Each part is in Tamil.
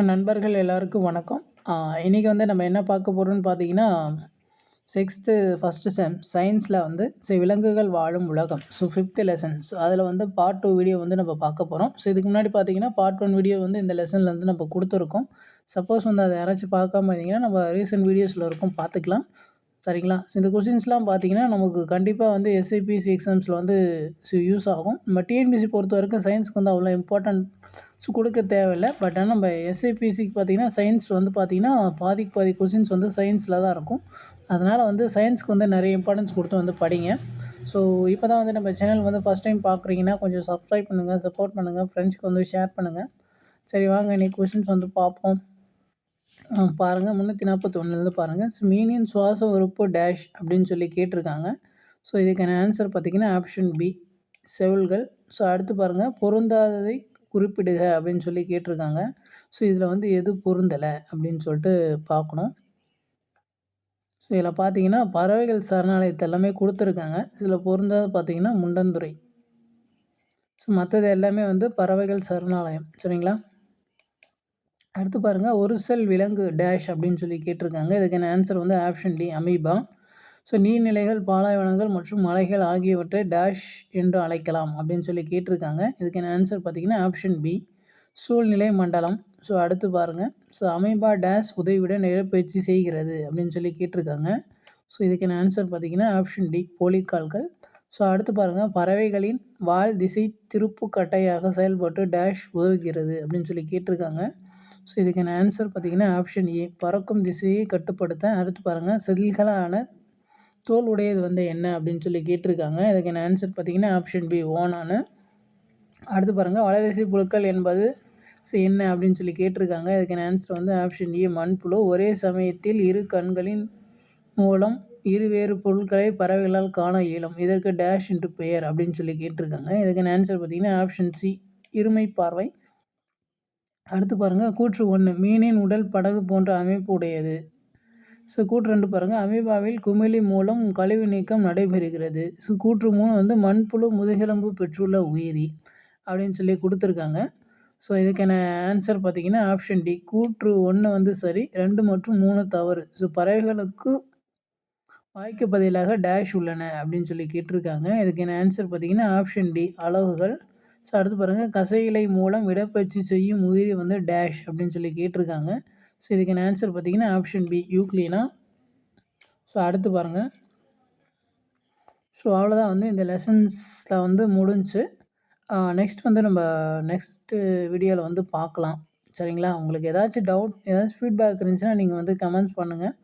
நண்பர்கள் எல்லாருக்கும் வணக்கம். இன்றைக்கி வந்து நம்ம என்ன பார்க்க போகிறோம்னு பார்த்தீங்கன்னா, 6th ஃபஸ்ட்டு செம் சயின்ஸில் வந்து விலங்குகள் வாழும் உலகம். 5th lesson. அதில் வந்து பார்ட் 2 வீடியோ வந்து நம்ம பார்க்க போகிறோம். இதுக்கு முன்னாடி பார்த்தீங்கன்னா, பார்ட் 1 வீடியோ வந்து இந்த லெசனில் வந்து நம்ம கொடுத்துருக்கோம். சப்போஸ் வந்து அதை யாராச்சும் பார்க்காம இருந்தீங்கன்னா, நம்ம ரீசெண்ட் வீடியோஸில் இருக்கும் பார்த்துக்கலாம். சரிங்களா? இந்த கொஷின்ஸ்லாம் பார்த்தீங்கன்னா, நமக்கு கண்டிப்பாக வந்து எஸ்ஐபிசி எக்ஸாம்ஸில் வந்து யூஸ் ஆகும். நம்ம டிஎன்பிஎஸ்சி பொறுத்த வரைக்கும் சயின்ஸ்க்கு வந்து அவ்வளோ இம்பார்ட்டன்ட் கொடுக்க தேவையில்லை. பட் ஆனால் நம்ம எஸ்ஐபிசிக்கு பார்த்தீங்கன்னா, சயின்ஸ் வந்து பார்த்தீங்கன்னா, பாதிக்கு பாதி கொஷின்ஸ் வந்து சயின்ஸில் தான் இருக்கும். அதனால் வந்து சயின்ஸ்க்கு வந்து நிறைய இம்பார்ட்டன்ஸ் கொடுத்து வந்து படிங்க. இப்போ தான் வந்து நம்ம சேனல் வந்து ஃபஸ்ட் டைம் பார்க்குறீங்கன்னா, கொஞ்சம் சப்ஸ்கிரைப் பண்ணுங்கள், சப்போர்ட் பண்ணுங்கள், ஃப்ரெண்ட்ஸ்க்கு வந்து ஷேர் பண்ணுங்கள். சரி வாங்க இன்றைக்கி கொஷின்ஸ் வந்து பார்ப்போம். பாருங்கள் 341 பாருங்கள். மீனின் சுவாச உறுப்பு டேஷ் அப்படின்னு சொல்லி கேட்டிருக்காங்க. இதுக்கான ஆன்சர் பார்த்திங்கன்னா ஆப்ஷன் பி செவில்கள். அடுத்து பாருங்கள் பொருந்தாததை குறிப்பிடுக அப்படின்னு சொல்லி கேட்டிருக்காங்க. இதில் வந்து எது பொருந்தலை அப்படின்னு சொல்லிட்டு பார்க்கணும். இதில் பார்த்தீங்கன்னா பறவைகள் சரணாலயத்தை எல்லாமே கொடுத்துருக்காங்க. இதில் பொருந்தாது பார்த்தீங்கன்னா முண்டந்துறை. மற்றது எல்லாமே வந்து பறவைகள் சரணாலயம். சரிங்களா? அடுத்து பாருங்கள் ஒரு செல் விலங்கு டேஷ் அப்படின்னு சொல்லி கேட்டிருக்காங்க. இதுக்கான ஆன்சர் வந்து ஆப்ஷன் டி அமீபா. நீர்நிலைகள், பாலைவனங்கள் மற்றும் மலைகள் ஆகியவற்றை டேஷ் என்று அழைக்கலாம் அப்படின்னு சொல்லி கேட்டிருக்காங்க. இதுக்கான ஆன்சர் பார்த்திங்கன்னா ஆப்ஷன் பி சூழ்நிலை மண்டலம். அடுத்து பாருங்கள் அமீபா டேஷ் உதவியுடன் இடப்பெயர்ச்சி செய்கிறது அப்படின்னு சொல்லி கேட்டிருக்காங்க. இதுக்கான ஆன்சர் பார்த்திங்கன்னா ஆப்ஷன் டி போலிக்கால்கள். அடுத்து பாருங்கள் பறவைகளின் வால் திசை திருப்பு கட்டையாக செயல்பட்டு டேஷ் உதவுகிறது அப்படின்னு சொல்லி கேட்டிருக்காங்க. இதுக்கான ஆன்சர் பார்த்திங்கன்னா ஆப்ஷன் ஏ பறக்கும் திசையை கட்டுப்படுத்த. அடுத்து பாருங்கள் செதில்களான தோல் உடையது வந்து என்ன அப்படின்னு சொல்லி கேட்டிருக்காங்க. இதுக்கான ஆன்சர் பார்த்திங்கன்னா ஆப்ஷன் பி ஓனானு. அடுத்து பாருங்கள் வலைவரிசை புழுக்கள் என்பது என்ன அப்படின்னு சொல்லி கேட்டிருக்காங்க. இதுக்கான ஆன்சர் வந்து ஆப்ஷன் ஏ மண்புழு. ஒரே சமயத்தில் இரு கண்களின் மூலம் இருவேறு பொருட்களை பறவைகளால் காண இயலும். இதற்கு டேஷ் என்று பெயர் அப்படின்னு சொல்லி கேட்டிருக்காங்க. இதுக்கான ஆன்சர் பார்த்திங்கன்னா ஆப்ஷன் சி இருமை பார்வை. அடுத்து பாருங்கள் கூற்று 1 மீனின் உடல் படகு போன்ற அமைப்பு உடையது. கூற்று 2 பாருங்கள் அமீபாவில் குமிழி மூலம் கழிவு நீக்கம் நடைபெறுகிறது. கூற்று 3 வந்து மண்புழு முதுகெலும்பு பெற்றுள்ள உயிரி அப்படின்னு சொல்லி கொடுத்துருக்காங்க. இதுக்கான ஆன்சர் பார்த்திங்கன்னா ஆப்ஷன் டி கூற்று 1 வந்து சரி, 2 மற்றும் 3 தவறு. பறவைகளுக்கு வாய்க்கு பதிலாக டேஷ் உள்ளன அப்படின்னு சொல்லி கேட்டிருக்காங்க. இதுக்கான ஆன்சர் பார்த்திங்கன்னா ஆப்ஷன் டி அலகுகள். அடுத்து பாருங்கள் கசையிலை மூலம் இடப்பெயர்ச்சி செய்யும் உயிரி வந்து டேஷ் அப்படின்னு சொல்லி கேட்டிருக்காங்க. இதுக்கான ஆன்சர் பார்த்திங்கன்னா ஆப்ஷன் பி யூக்ளினா. அடுத்து பாருங்கள் அவ்வளோதான் வந்து இந்த லெசன்ஸில் வந்து முடிஞ்சு. நெக்ஸ்ட் வந்து நம்ம நெக்ஸ்ட்டு வீடியோவில் வந்து பார்க்கலாம். சரிங்களா? உங்களுக்கு ஏதாச்சும் டவுட், ஏதாச்சும் ஃபீட்பேக் இருந்துச்சுன்னா நீங்கள் வந்து கமெண்ட்ஸ் பண்ணுங்கள்.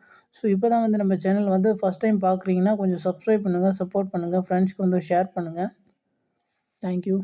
இப்போ தான் வந்து நம்ம சேனல் வந்து ஃபஸ்ட் டைம் பார்க்குறீங்கன்னா கொஞ்சம் சப்ஸ்கிரைப் பண்ணுங்கள், சப்போர்ட் பண்ணுங்கள், ஃப்ரெண்ட்ஸ்க்கு வந்து ஷேர் பண்ணுங்கள். தேங்க்யூ.